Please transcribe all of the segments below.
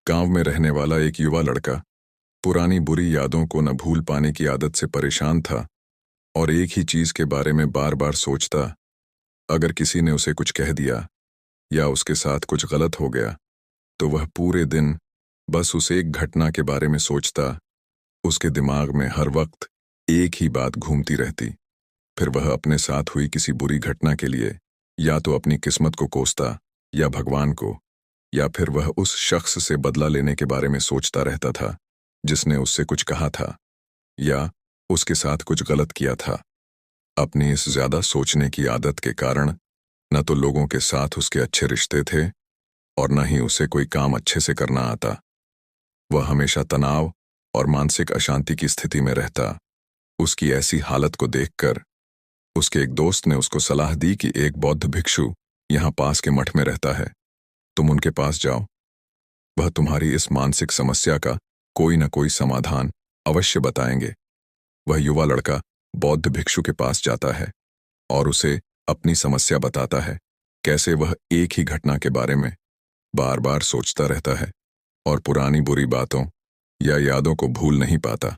गांव में रहने वाला एक युवा लड़का पुरानी बुरी यादों को न भूल पाने की आदत से परेशान था और एक ही चीज के बारे में बार बार सोचता। अगर किसी ने उसे कुछ कह दिया या उसके साथ कुछ गलत हो गया तो वह पूरे दिन बस उस एक घटना के बारे में सोचता। उसके दिमाग में हर वक्त एक ही बात घूमती रहती। फिर वह अपने साथ हुई किसी बुरी घटना के लिए या तो अपनी किस्मत को कोसता या भगवान को, या फिर वह उस शख्स से बदला लेने के बारे में सोचता रहता था जिसने उससे कुछ कहा था या उसके साथ कुछ गलत किया था। अपनी इस ज्यादा सोचने की आदत के कारण न तो लोगों के साथ उसके अच्छे रिश्ते थे और न ही उसे कोई काम अच्छे से करना आता। वह हमेशा तनाव और मानसिक अशांति की स्थिति में रहता। उसकी ऐसी हालत को देखकर उसके एक दोस्त ने उसको सलाह दी कि एक बौद्ध भिक्षु यहाँ पास के मठ में रहता है, तुम उनके पास जाओ। वह तुम्हारी इस मानसिक समस्या का कोई न कोई समाधान अवश्य बताएंगे। वह युवा लड़का बौद्ध भिक्षु के पास जाता है और उसे अपनी समस्या बताता है, कैसे वह एक ही घटना के बारे में बार बार सोचता रहता है और पुरानी बुरी बातों या यादों को भूल नहीं पाता।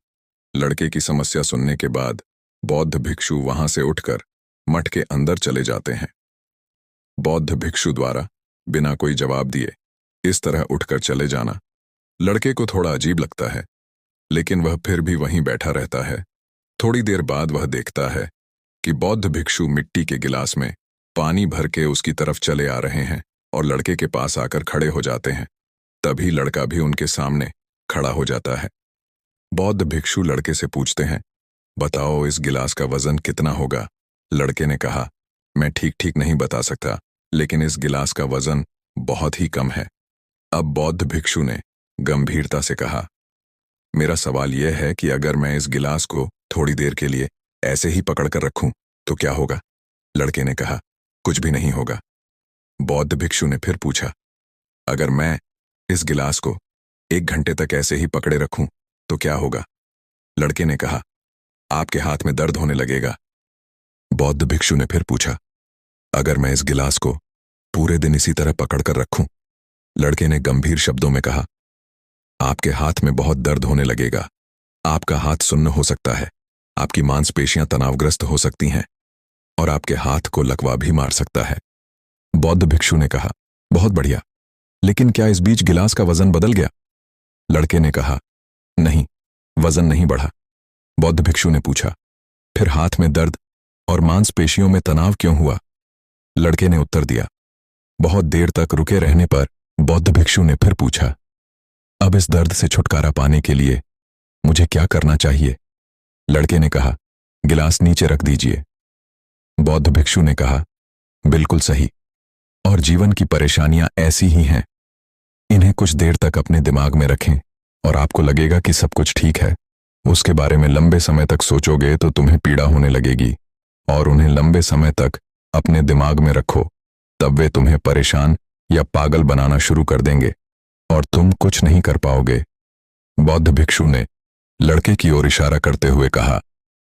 लड़के की समस्या सुनने के बाद बौद्ध भिक्षु वहां से उठकर मठ के अंदर चले जाते हैं। बौद्ध भिक्षु द्वारा बिना कोई जवाब दिए इस तरह उठकर चले जाना लड़के को थोड़ा अजीब लगता है, लेकिन वह फिर भी वहीं बैठा रहता है। थोड़ी देर बाद वह देखता है कि बौद्ध भिक्षु मिट्टी के गिलास में पानी भर के उसकी तरफ चले आ रहे हैं और लड़के के पास आकर खड़े हो जाते हैं। तभी लड़का भी उनके सामने खड़ा हो जाता है। बौद्ध भिक्षु लड़के से पूछते हैं, बताओ इस गिलास का वजन कितना होगा? लड़के ने कहा, मैं ठीक ठीक नहीं बता सकता, लेकिन इस गिलास का वजन बहुत ही कम है। अब बौद्ध भिक्षु ने गंभीरता से कहा, मेरा सवाल यह है कि अगर मैं इस गिलास को थोड़ी देर के लिए ऐसे ही पकड़कर रखूं तो क्या होगा? लड़के ने कहा, कुछ भी नहीं होगा। बौद्ध भिक्षु ने फिर पूछा, अगर मैं इस गिलास को 1 घंटे तक ऐसे ही पकड़े रखूं तो क्या होगा? लड़के ने कहा, आपके हाथ में दर्द होने लगेगा। बौद्ध भिक्षु ने फिर पूछा, अगर मैं इस गिलास को पूरे दिन इसी तरह पकड़कर रखूं? लड़के ने गंभीर शब्दों में कहा, आपके हाथ में बहुत दर्द होने लगेगा। आपका हाथ सुन्न हो सकता है, आपकी मांसपेशियां तनावग्रस्त हो सकती हैं और आपके हाथ को लकवा भी मार सकता है। बौद्ध भिक्षु ने कहा, बहुत बढ़िया, लेकिन क्या इस बीच गिलास का वजन बदल गया? लड़के ने कहा, नहीं, वजन नहीं बढ़ा। बौद्ध भिक्षु ने पूछा, फिर हाथ में दर्द और मांसपेशियों में तनाव क्यों हुआ? लड़के ने उत्तर दिया। बहुत देर तक रुके रहने पर बौद्ध भिक्षु ने फिर पूछा, अब इस दर्द से छुटकारा पाने के लिए मुझे क्या करना चाहिए? लड़के ने कहा, गिलास नीचे रख दीजिए। बौद्ध भिक्षु ने कहा, बिल्कुल सही, और जीवन की परेशानियां ऐसी ही हैं। इन्हें कुछ देर तक अपने दिमाग में रखें और आपको लगेगा कि सब कुछ ठीक है। उसके बारे में लंबे समय तक सोचोगे तो तुम्हें पीड़ा होने लगेगी, और उन्हें लंबे समय तक अपने दिमाग में रखो तब वे तुम्हें परेशान या पागल बनाना शुरू कर देंगे और तुम कुछ नहीं कर पाओगे। बौद्ध भिक्षु ने लड़के की ओर इशारा करते हुए कहा,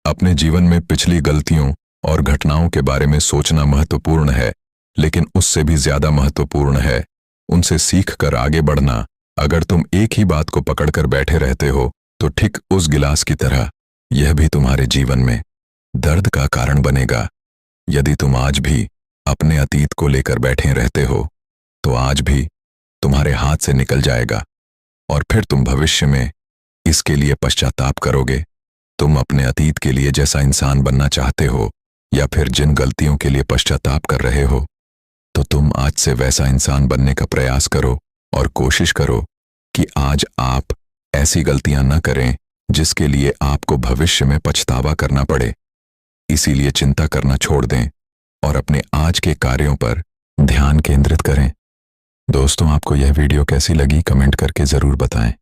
अपने जीवन में पिछली गलतियों और घटनाओं के बारे में सोचना महत्वपूर्ण है, लेकिन उससे भी ज्यादा महत्वपूर्ण है उनसे सीख कर आगे बढ़ना। अगर तुम एक ही बात को पकड़कर बैठे रहते हो तो ठीक उस गिलास की तरह यह भी तुम्हारे जीवन में दर्द का कारण बनेगा। यदि तुम आज भी अपने अतीत को लेकर बैठे रहते हो तो आज भी तुम्हारे हाथ से निकल जाएगा और फिर तुम भविष्य में इसके लिए पश्चाताप करोगे। तुम अपने अतीत के लिए जैसा इंसान बनना चाहते हो या फिर जिन गलतियों के लिए पश्चाताप कर रहे हो, तो तुम आज से वैसा इंसान बनने का प्रयास करो और कोशिश करो कि आज आप ऐसी गलतियां न करें जिसके लिए आपको भविष्य में पछतावा करना पड़े। इसीलिए चिंता करना छोड़ दें और अपने आज के कार्यों पर ध्यान केंद्रित करें। दोस्तों, आपको यह वीडियो कैसी लगी कमेंट करके जरूर बताएं।